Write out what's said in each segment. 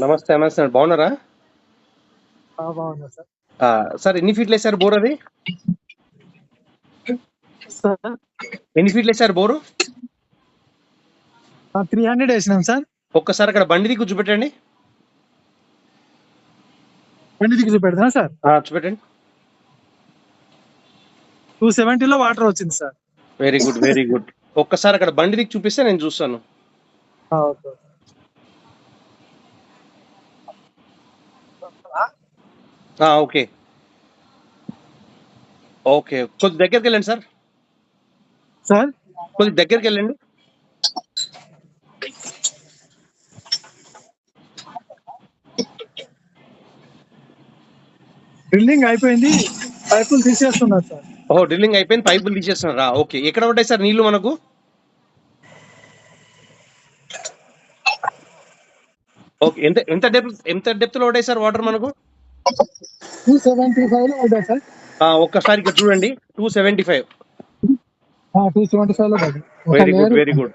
నమస్తే. నమస్తే అండి. బాగున్నారా? బాగున్నా సార్. సార్ ఎన్ని ఫీట్లేసారు బోర్ అది? సార్ ఎన్ని ఫీట్లేసారు బోరు? 300 వేసినాం సార్. ఒక్కసారి అక్కడ బండి దిక్కు చూపెట్టండి. బండి దిక్కు చూపెడతానా సార్? చూపెట్టండి. 270లో వాటర్ వచ్చింది sir. Very good, very good. ఒక్కసారి అక్కడ బండి దిక్కు చూపిస్తే నేను చూస్తాను. ఓకే. ఓకే. ఓకే. కొద్ది దగ్గరికి వెళ్ళండి సార్. సార్ కొద్ది దగ్గరికి వెళ్ళండి. డ్రిల్లింగ్ అయిపోయింది, పైపులు తీసేస్తున్నారు సార్. డ్రిల్లింగ్ అయిపోయింది, పైపులు తీసేస్తున్నారా? ఓకే. ఎక్కడ పడ్డాయి సార్ నీళ్లు మనకు? ఓకే. ఎంత డెప్త్ లో పడ్డాయి సార్ వాటర్ మనకు? 275 లో పడ్డాయి సార్. ఒక్కసారి ఇక్కడ చూడండి. 275. 275 లో పడ్డాయి. Very good, very good.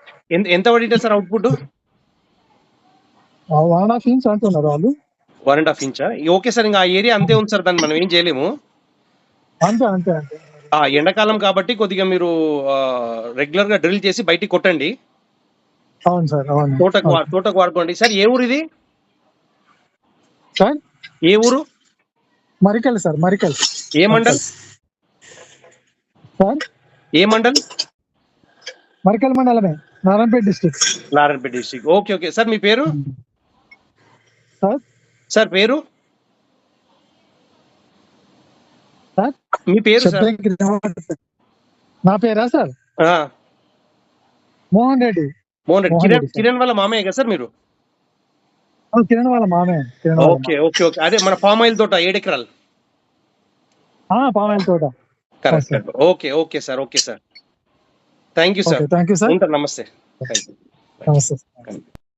ఎంత పడింది సార్ అవుట్పుట్? 1.5 ఇంచ్ అంటున్నారు వాళ్ళు. 1.5 ఇంచా? Okay sir. ఇంకా ఆ ఏరియా అంతే ఉంది సార్, దాన్ని మనం ఏం చేయలేము. అంతే అంతే అంతే. ఎండాకాలం కాబట్టి కొద్దిగా మీరు రెగ్యులర్ గా డ్రిల్ చేసి బయటికి కొట్టండి. అవును సార్, అవును. తోటకు వాడుకోండి సార్. ఏ ఊరు ఇది సార్? ఏ ఊరు? మరికల్ సార్, మరికల్. ఏ మండల్ సార్? ఏ మండల్? మరికల్ మండలమే, Narayanpet district. Narayanpet district. Okay, okay sir. మీ పేరు? సార్? సార్ పేరు? సార్ మీ పేరు సార్? నా పేరా సార్? మోహన్ రెడ్డి. కిరణ్ వాళ్ళ మామయ్య కదా సార్ మీరు? కిరణ్ వాళ్ళ మామయ్య. Okay, okay, okay. అదే మన పామ్ ఆయిల్ తోట 7 ఎకరాలు. పామ్ ఆయిల్ తోట. Correct. Okay, okay sir. Okay sir. Thank you sir. Thank you sir. ఉంటాను. నమస్తే. నమస్తే.